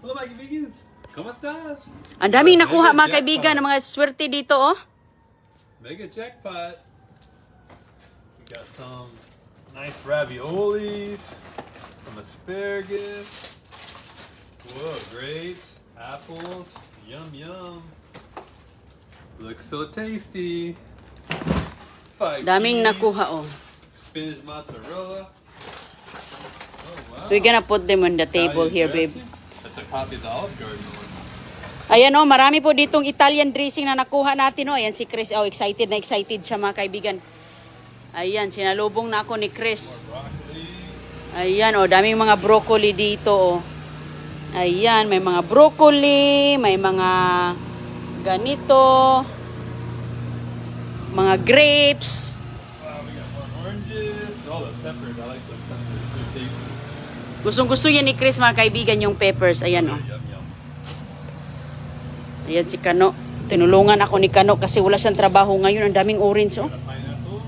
Hello mga kaibigan! Kamusta? Ang daming nakuha mga kaibigan ng mga swerte dito, oh. Mega jackpot. We got some nice raviolis, some asparagus. Whoa, grapes, apples, yum yum. Looks so tasty. Daming nakuha, oh. Spinach mozzarella. Oh wow. So we're gonna put them on the table here, babe. That's a copy of the Olive Garden one. Ayan, oh, marami po ditong Italian dressing na nakuha natin, oh. Ayan si Chris, oh, excited na excited siya mga kaibigan. Ayan, sinalubong na ako ni Chris. Ayan, oh, daming mga broccoli dito, oh. Ayan, may mga broccoli, may mga ganito, mga grapes. Wow, we got more oranges. Oh, the peppers. I like those peppers. They're tasty. Gustong-gusto yan ni Chris mga kaibigan yung peppers. Ayan, oh. Yum yum. Ayan si Kano. Tinulungan ako ni Kano kasi wala siyang trabaho ngayon. Ang daming orange, oh. Pineapple.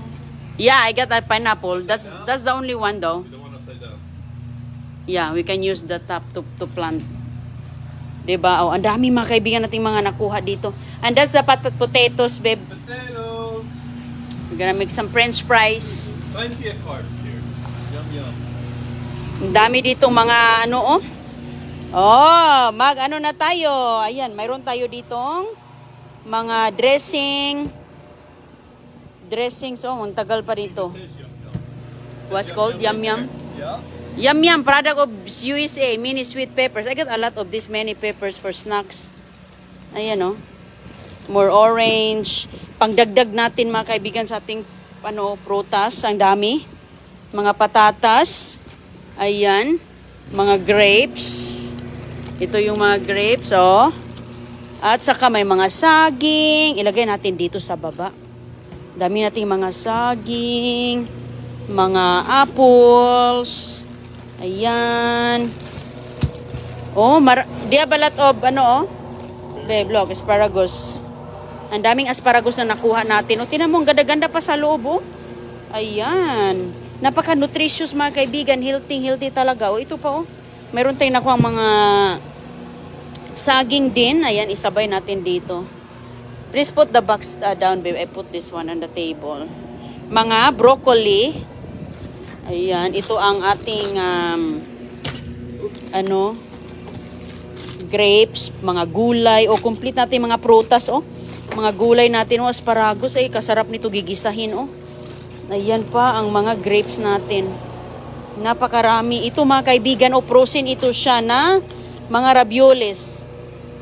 Yeah, I got that pineapple. That's the only one though. The one upside down. Yeah, we can use the top to plant. Diba? Oh, ang dami mga kaibigan nating mga nakuha dito. And that's the potatoes, babe. Potatoes. We're gonna make some french fries. Plenty of carbs here. Yum yum. Ang dami ditong mga ano, oh. Oh, ano na tayo. Ayan, mayroon tayo ditong mga dressings, oh, ang tagal pa dito. What's called? Yum yum. Yeah. Yum yum, product of USA, mini sweet peppers. I got a lot of these many peppers for snacks. Ayan, oh. More orange. Pangdagdag natin mga kaibigan sa ating prutas. Ang dami. Mga patatas. Ayan. Mga grapes. Ito yung mga grapes, oh. At saka may mga saging. Ilagay natin dito sa baba. Dami nating mga saging. Mga apples. Ayan. Oh, di a balat of oh. Babe, look, asparagus. Ang daming asparagus na nakuha natin. O, tinan mo, ang ganda-ganda pa sa loob, oh. Ayan. Napaka-nutritious mga kaibigan. Healthy talaga. O, ito pa, oh. Meron tayong nakuha mga saging din. Ayan, isabay natin dito. Please put the box down, babe. I put this one on the table. Mga broccoli. Ayan, ito ang ating grapes, mga gulay, o complete natin mga prutas, oh. Mga gulay natin, oh, asparagus, ay kasarap nito gigisahin, oh. Ayan pa ang mga grapes natin. Napakarami. Ito mga kaibigan, oh, frozen ito siya na mga raviolis.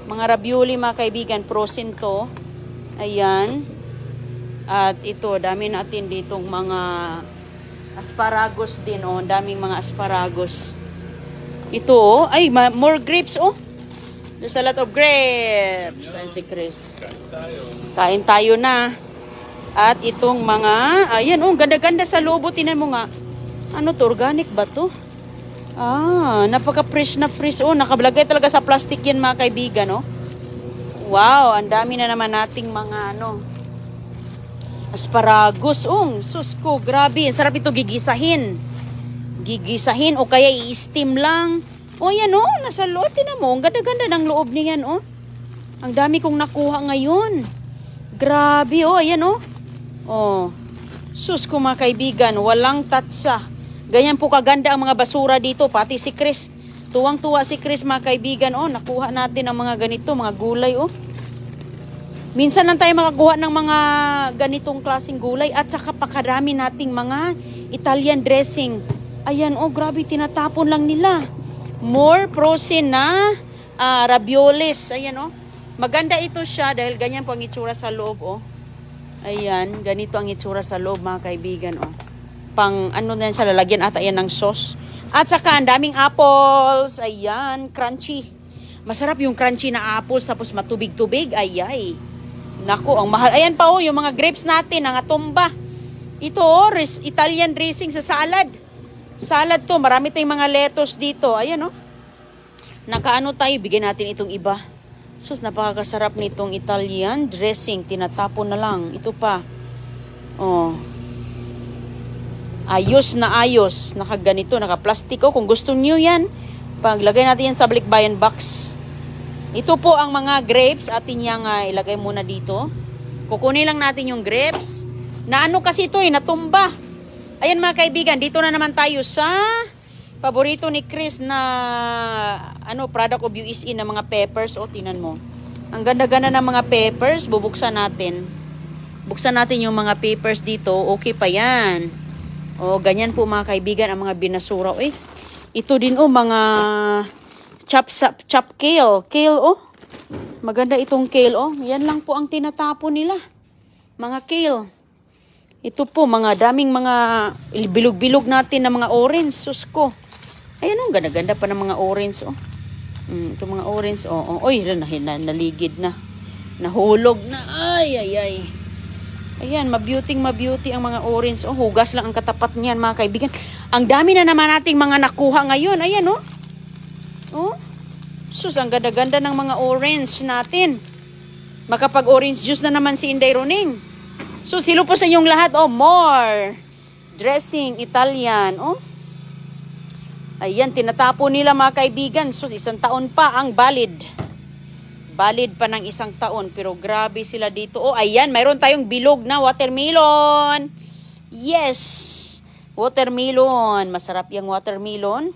Mga ravioli mga kaibigan, frozen to. Ayan. At ito, dami natin ditong mga asparagus din, oh. Daming mga asparagus. Ito, oh. Ay, more grapes, oh. There's a lot of grapes. Ayan si Chris. Kain tayo na. At itong mga, ayan, oh, ganda-ganda sa loob. Tinan mo nga. Ano to? Organic ba to? Ah, napaka-fresh na fresh. Oh, nakablagay talaga sa plastic yan mga kaibigan, oh. Wow, ang dami na naman nating mga, asparagus. Oh, sus ko, grabe. Ang sarap ito gigisahin. Gigisahin o kaya i-steam lang. O yan, oh, nasa loob. Tinan mo, ang ganda-ganda ng loob niyan, oh. Ang dami kong nakuha ngayon. Grabe, oh, ayan, oh. Oh, sus ko mga kaibigan, walang tatsa. Ganyan po kaganda ang mga basura dito. Pati si Chris, tuwang-tuwa si Chris mga kaibigan, oh. Nakuha natin ang mga ganito, mga gulay, oh. Minsan lang tayo makakuha ng mga ganitong klaseng gulay at saka pakarami nating mga Italian dressing. Ayan, oh, grabe, tinatapon lang nila. More frozen na raviolis. Ayan, oh. Maganda ito siya dahil ganyan po ang itsura sa loob, oh. Ayan, ganito ang itsura sa loob mga kaibigan, oh. Pang ano na yan siya, lalagyan ata yan ng sauce. At saka ang daming apples. Ayan, crunchy. Masarap yung crunchy na apples tapos matubig-tubig. Ayay. Naku, ang mahal. Ayan pa, oh, yung mga grapes natin, ang atumba. Ito, oh, Italian dressing sa salad. Salad to, marami tayong mga lettuce dito. Ayan, oh. Nakaano tayo, bigyan natin itong iba. Sus, napakasarap nitong Italian dressing. Tinatapon na lang. Ito pa. Oh. Ayos na ayos. Nakaganito, nakaplastiko. Kung gusto niyo yan, Paglagay natin yan sa balikbayan box. Ito po ang mga grapes. Atin yang ilagay muna dito. Kukunin lang natin yung grapes. Na ano kasi ito natumba. Ayan mga kaibigan, dito na naman tayo sa paborito ni Chris na product of USE na mga peppers. O, tinan mo. Ang ganda-ganda ng mga peppers. Bubuksan natin. Buksan natin yung mga peppers dito. Okay pa yan. O, ganyan po mga kaibigan ang mga binasura. Ito din mga chop kale. Kale Maganda itong kale Yan lang po ang tinatapon nila. Mga kale. Ito po, daming mga bilog-bilog natin na mga orange. Sus ko. Ayan ganda-ganda pa ng mga orange ito mga orange Oy, naligid na. Nahulog na. Ay. Ayan, mabeauty ang mga orange. Hugas lang ang katapat niyan mga kaibigan. Ang dami na naman nating mga nakuha ngayon. Ayan Sus, ang ganda-ganda ng mga orange natin. Makapag-orange juice na naman si Inday Roning. So, silo po sa inyong lahat. More. Dressing, Italian. Ayan, tinatapo nila mga kaibigan. So, 1 taon pa ang valid. Valid pa ng 1 taon. Pero grabe sila dito. Ayan, mayroon tayong bilog na watermelon. Yes. Watermelon. Masarap yung watermelon.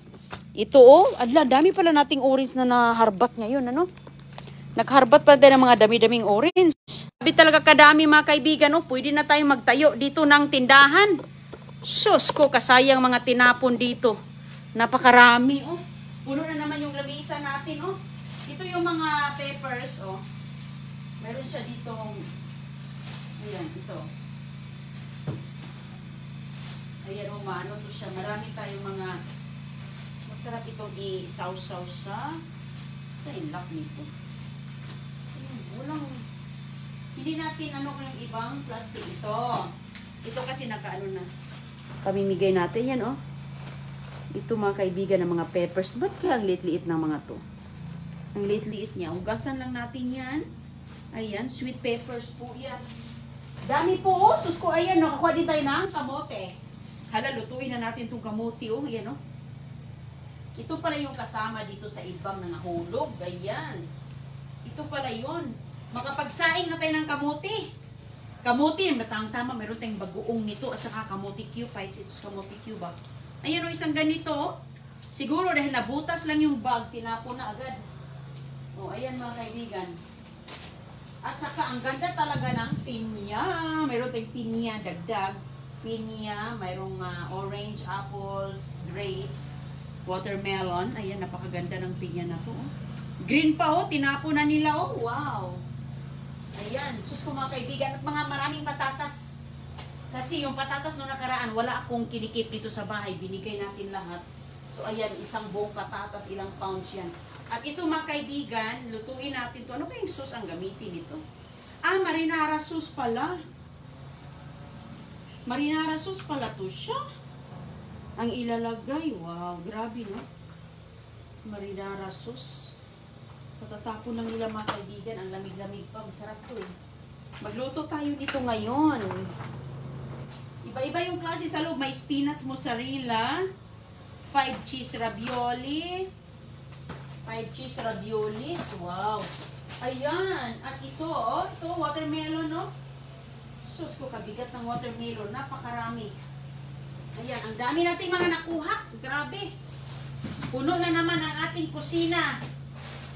Ito, dami pala nating orange na naharbat ngayon, Nagharbat pa din ng mga dami-daming orange. Sabi talaga kadami mga kaibigan, pwede na tayong magtayo dito ng tindahan. Sus ko, kasayang mga tinapon dito. Napakarami, Puno na naman yung lamisa natin, Ito yung mga peppers, Meron siya dito. Ayan, ito. Ayan, to siya. Marami tayong mga masarap itong i-sausaw sa inlak nito. Hindi natin yung ibang plastic ito. Ito kasi na. Pamimigay natin yan, Ito mga kaibigan ng mga peppers. Ba't kaya ang liit-liit ng mga to? Ang liit-liit niya. Hugasan lang natin yan. Ayan, sweet peppers po yan. Dami po, Sus ko, ayan, nakakuha din tayo ng kamote. Lutuin na natin itong kamote, Ayan, Ito pala yung kasama dito sa ibang nangahulog. Ayan. Ito pala yun. Makapagsaing na tayo ng kamuti. Kamuti, tama, meron tayong bagoong nito at saka kamuti cube. Ito sa kamuti cube. Ayan isang ganito. Siguro dahil nabutas lang yung bag, tinapon na agad. Ayan mga kaibigan. At saka ang ganda talaga ng pinya. Meron tayong pinya, dagdag. Pinya, mayroong orange, apples, grapes, watermelon. Ayan, napakaganda ng pinya na to. Green pa tinapon na nila Wow. Ayan, sus ko mga kaibigan. At maraming patatas. Kasi yung patatas no nakaraan, wala akong kinikip dito sa bahay. Binigay natin lahat. So ayan, isang buong patatas, ilang pounds yan. At ito mga kaibigan, lutuin natin to. Ano kayong sauce ang gamitin nito? Marinara sauce pala. Marinara sauce pala to siya. Ang ilalagay. Wow, grabe Marinara sauce. Patatapon lang nila mga kaibigan. Ang lamig-lamig pa. Masarap to Magluto tayo nito ngayon. Iba-iba yung klase sa loob. May spinach mozzarella, 5 cheese ravioli, 5 cheese raviolis. Wow. Ayan. At ito, ito watermelon, Sus ko, kabigat ng watermelon. Napakarami. Ayan. Ang dami natin mga nakuha. Grabe. Puno na naman ang ating kusina.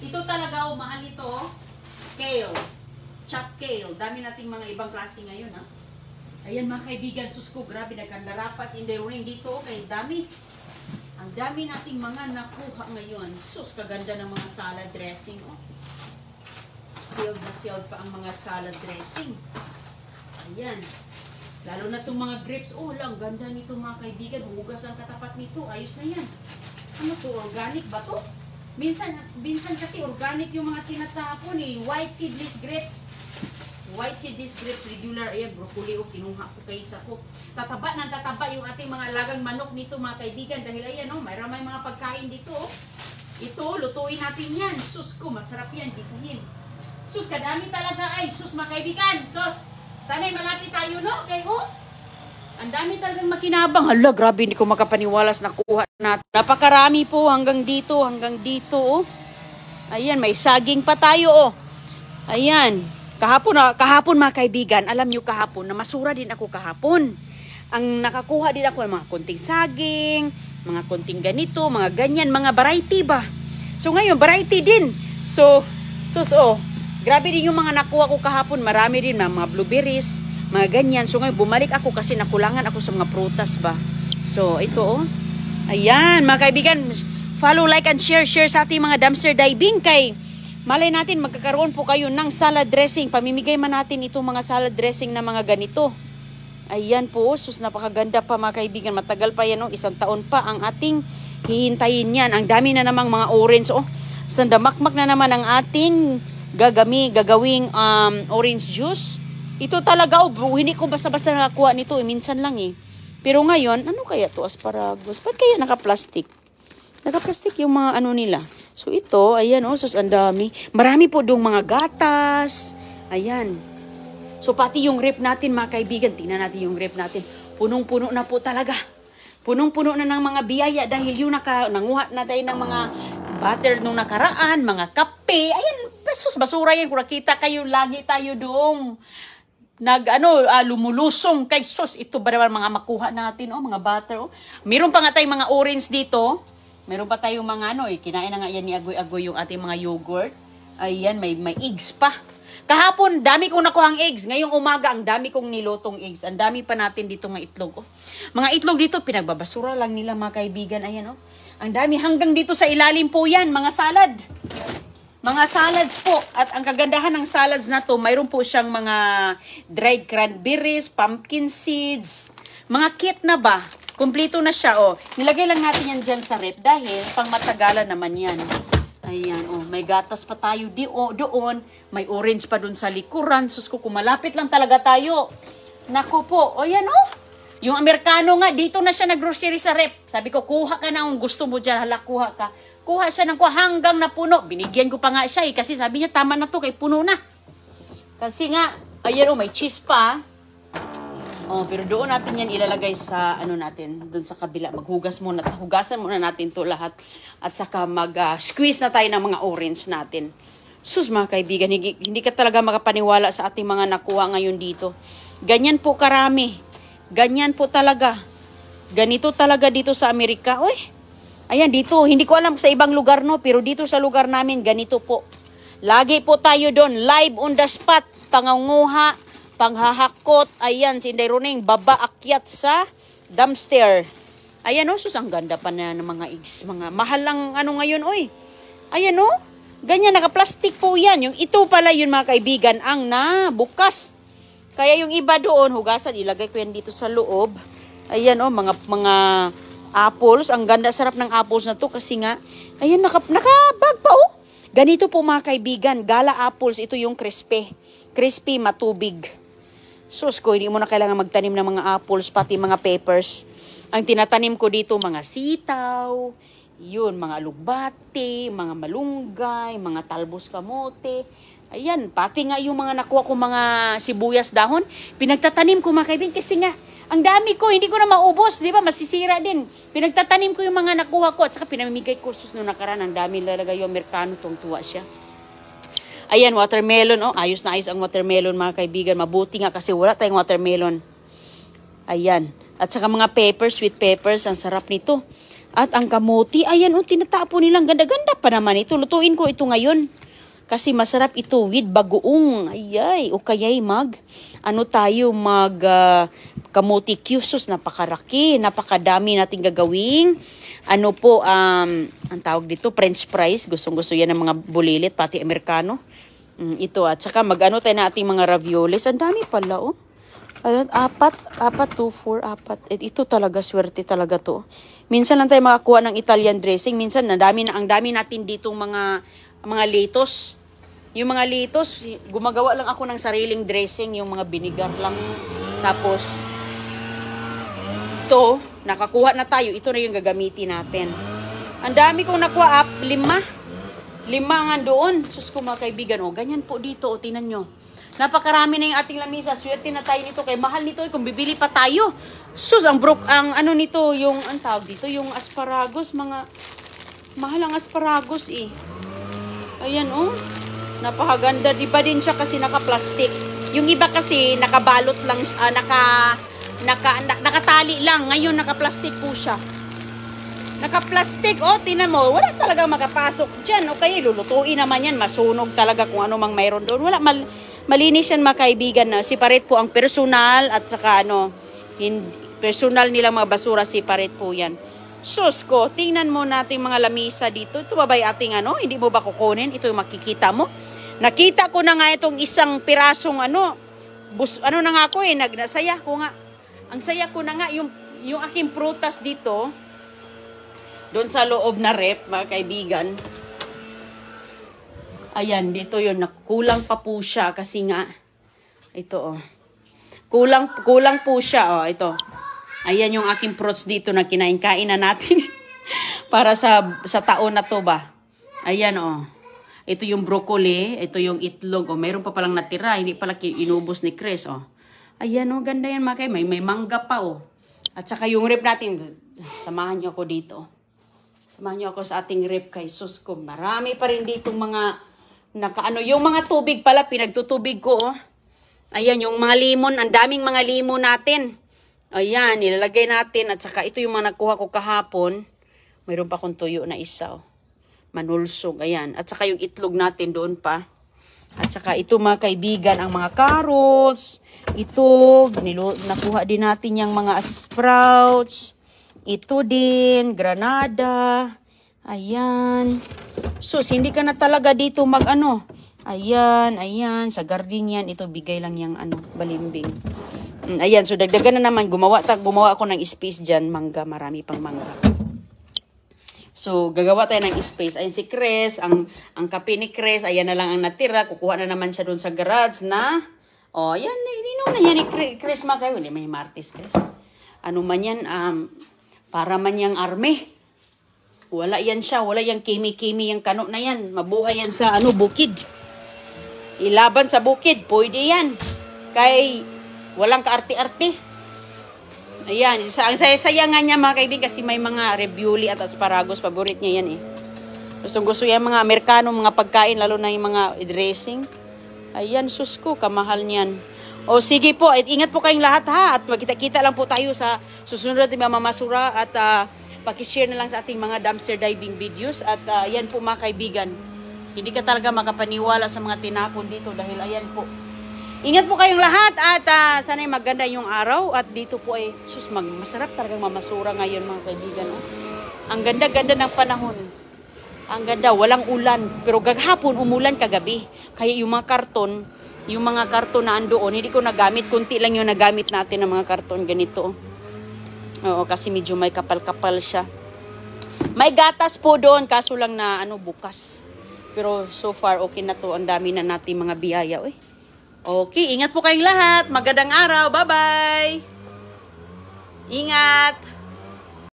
Ito talaga, mahal ito. Kale. Chop kale. Dami nating mga ibang klase ngayon, Ayan mga kaibigan, sus ko, grabe, nagkandarapas in the ring dito. Kay dami. Ang dami nating mga nakuha ngayon. Sus, kaganda ng mga salad dressing, Sealed na sealed pa ang mga salad dressing. Ayan. Lalo na itong mga grapes. Lang, ganda nito mga kaibigan. Hugas lang katapat nito. Ayos na yan. Ano to? Organic ba to? Minsan kasi organic yung mga tinatapon White seedless grapes. White seedless grapes, regular. Ayan, broccoli kinuha ko kayo sa ko. Tataba ng tataba yung ating mga lagang manok nito mga kaibigan. Dahil ayan mayroon may mga pagkain dito Ito, lutuin natin yan. Sus ko, masarap yan. Gisahin. Sus, kadami talaga ay. Sus mga kaibigan. Sus, sana'y malapit tayo Kay Ang dami talagang makinabang. Hala, grabe, hindi ko makapaniwalas na kuha natin. Napakarami po hanggang dito, oh. Ayan, may saging pa tayo, oh. Ayan. Kahapon mga kaibigan, alam nyo kahapon, na masura din ako kahapon. Ang nakakuha din ako ng mga konting saging, mga konting ganito, mga ganyan, mga variety ba. So ngayon, variety din. So, grabe din yung mga nakuha ko kahapon. Marami din, mga blueberries, mga ganyan. So ngayon, bumalik ako kasi nakulangan ako sa mga prutas ba. So, ito oh. Ayan, mga kaibigan, follow, like, and share sa ating mga dumpster diving kay malay natin magkakaroon po kayo ng salad dressing. Pamimigay man natin itong mga salad dressing na mga ganito. Ayan po, sus, napakaganda pa mga kaibigan. Matagal pa yan, oh. 1 taon pa ang ating hihintayin yan. Ang dami na namang mga orange, oh. Sandamakmak na naman ang ating gagawing orange juice. Ito talaga, oh, hindi ko basta-basta nakakuha nito, minsan lang eh. Pero ngayon, ano kaya to asparagus? Ba't kaya naka-plastic? Naka-plastic yung mga ano nila. So ito, ayan oh, sus, ang dami. Marami po dong mga gatas. Ayan. So pati yung rep natin mga kaibigan, tingnan natin yung rep natin. Punong-puno na po talaga. Punong-puno na ng mga biyaya dahil yung nanguha na tayo ng mga butter nung nakaraan, mga kape. Ayan, sus, basura yan. Kung nakita kayo, lagi tayo doong lumulusong kay sus. Ito ba naman mga makuha natin, oh, mga butter, oh. Meron pa nga tayong mga orange dito. Meron pa tayong mga kinain na nga yan ni Agoy yung ating mga yogurt. Ayan, may eggs pa. Kahapon, dami kong nakuhang eggs. Ngayong umaga, ang dami kong nilotong eggs. Ang dami pa natin dito ng itlog, oh. Mga itlog dito, pinagbabasura lang nila mga kaibigan. Ayan, oh. Ang dami, hanggang dito sa ilalim po yan, mga salad. Mga salads po. At ang kagandahan ng salads na to, mayroon po siyang mga dried cranberries, pumpkin seeds, mga kit na ba? Kumpleto na siya, oh. Nilagay lang natin yan dyan sa rep dahil pang matagalan naman yan. Ayan, oh. May gatas pa tayo doon. May orange pa doon sa likuran. Sus ko, kumalapit lang talaga tayo. Naku po. O yan, oh. Yung Amerikano nga, dito na siya nag-grocery sa rep. Sabi ko, kuha ka na kung gusto mo dyan. Hala, kuha ka. Kuha siya ng kuha hanggang napuno. Binigyan ko pa nga siya eh. Kasi sabi niya, tama na to, kay puno na. Kasi nga, ayan, oh, may cheese pa. Oh, pero doon natin yan ilalagay sa natin, doon sa kabila. Hugasan muna natin to lahat. At saka mag-squeeze na tayo ng mga orange natin. Sus mga kaibigan, hindi ka talaga makapaniwala sa ating mga nakuha ngayon dito. Ganyan po karami. Ganyan po talaga. Ganito talaga dito sa Amerika. Uy, ayan dito, hindi ko alam sa ibang lugar no, pero dito sa lugar namin, ganito po. Lagi po tayo doon, live on the spot, panganguha, panghahakot. Ayan, si Inday Roning, baba akyat sa dumpster. Ayan o, sus, ang ganda pa na ng mga eggs. Mga mahal lang ngayon, oy. Ayan o, ganyan, naka-plastic po yan. Yung ito pala yun mga kaibigan, ang nabukas. Kaya yung iba doon, hugasan, ilagay ko yan dito sa loob. Ayan o, mga apples. Ang ganda, sarap ng apples na to kasi nga, ayan, nakabag pa o. Ganito po mga kaibigan, gala apples, ito yung crispy. Crispy, matubig. Sus ko, hindi mo na kailangan magtanim ng mga apples, pati mga peppers. Ang tinatanim ko dito, mga sitaw, yun, mga lugbate, mga malunggay, mga talbos kamote. Ayan, pati nga yung mga nakuha ko mga sibuyas dahon, pinagtatanim ko mga kaibigan kasi nga, ang dami ko, hindi ko na maubos, di ba? Masisira din. Pinagtatanim ko yung mga nakuha ko at saka pinamimigay kursus nung nakaraan. Ang dami talaga yung Amerikano, tuwa siya. Ayan, watermelon, oh. Ayos na ayos ang watermelon mga kaibigan. Mabuti nga kasi wala tayong watermelon. Ayan. At saka mga peppers, sweet peppers, ang sarap nito. At ang kamuti, ayan, oh, tinatapo nilang ganda-ganda pa naman ito. Lutuin ko ito ngayon. Kasi masarap ito with bagoong. Ayay, o kaya'y kamuti kyusos, napakaraki, napakadami nating gagawing. Ang tawag dito, French fries. Gustong-gusto yan ng mga bulilit, pati Amerikano. Ito, at saka tayo na ating mga raviolis. Ang dami pala, oh. Ayan, 4. Ito talaga, swerte talaga to. Minsan lang tayo makakuha ng Italian dressing. Minsan, ang dami natin ditong mga lettuce. Yung mga lettuce, gumagawa lang ako ng sariling dressing, yung mga vinegar lang. Tapos, ito, nakakuha na tayo. Ito na yung gagamitin natin. Ang dami kong nakuha, 5. 5 nga doon. Sus ko mga kaibigan, oh, ganyan po dito, oh, tingnan nyo. Napakarami na yung ating lamisa. Swerte na tayo nito. Kaya mahal nito. Kung bibili pa tayo. Sus, ang ano nito, yung, ang tawag dito, yung asparagus, mga, mahal ang asparagus eh. Ayan oh. Napakaganda. Di ba din siya kasi naka-plastic. Yung iba kasi nakabalot lang, nakatali lang. Ngayon naka-plastic po siya. Naka-plastic, oh, tinan mo, wala talaga makapasok dyan. Okay, lulutuin naman yan, masunog talaga kung ano mang mayroon doon. Wala, malinis yan mga kaibigan na. Separate po ang personal at saka personal nilang mga basura, separate po yan. Sus ko, tingnan mo natin mga lamisa dito. Ito ba ba yung ating hindi mo ba kukunin? Ito yung makikita mo. Nakita ko na nga itong isang pirasong na nga ako nagsaya ko nga. Ang saya ko na nga, yung aking prutas dito, doon sa loob na rep, mga kaibigan. Ayan, dito yun. Kulang pa po siya kasi nga, ito Kulang po siya, ito. Ayan yung aking fruits dito na kinain-kain na natin. Para sa taon na to ba. Ayan, Ito yung broccoli, ito yung itlog, mayroon pa palang natira, hindi pala inubos ni Chris, Ayan, ganda yan mga kaibigan. May mangga pa, At saka yung rep natin, samahan niyo ako dito. Samahan niyo ako sa ating rep kay sus ko. Marami pa rin ditong mga yung mga tubig pala, pinagtutubig ko, Ayan, yung mga limon, ang daming mga limon natin. Ayan, nilalagay natin. At saka ito yung mga nakuha ko kahapon. Mayroon pa akong tuyo na isa, Manulsog, ayan. At saka yung itlog natin doon pa. At saka ito mga kaibigan, ang mga carrots. Ito, nakuha din natin yung mga sprouts. Ito din, granada. Ayan. Sus, hindi ka na talaga dito Ayan, sa garden yan. Ito, bigay lang yung balimbing. Ayan, so dagdagan na naman. Gumawa ako ng space dyan. Mangga, marami pang mangga. So, gagawa tayo ng space. Ayan si Chris, ang kape ni Chris, ayan na lang ang natira. Kukuha na naman siya doon sa garage na, ayan, ininom na yan ni Chris kayo. Hindi, may martis, Chris. Ano man yan, para man yang army. Wala yan siya, wala yang kimi-kimi yung kano na yan. Mabuhay yan sa bukid. Ilaban sa bukid, pwede yan. Kay, walang kaarte-arte. Ayan, ang saya-saya nga niya mga kaibigan kasi may mga ravioli at asparagus. Paborite niya yan Gusto yan mga Amerikano, mga pagkain, lalo na yung mga dressing. Ayan, sus ko, kamahal niyan. Sige po, ingat po kayong lahat At magkita-kita lang po tayo sa susunod na Mama Masura. At pakishare na lang sa ating mga dumpster diving videos. At yan po mga kaibigan. Hindi ka talaga makapaniwala sa mga tinapon dito dahil ayan po. Ingat po kayong lahat at sana'y maganda yung araw at dito po masarap talagang mamasura ngayon mga kaibigan. Ang ganda-ganda ng panahon. Ang ganda, walang ulan. Pero gaghapon umulan kagabi. Kaya yung mga karton na andoon, hindi ko nagamit. Kunti lang yung nagamit natin ng mga karton ganito. Oo, kasi medyo may kapal-kapal siya. May gatas po doon, kaso lang na bukas. Pero so far, okay na to. Ang dami na natin mga biyaya. Okay, ingat po kayong lahat. Magandang araw. Bye-bye. Ingat.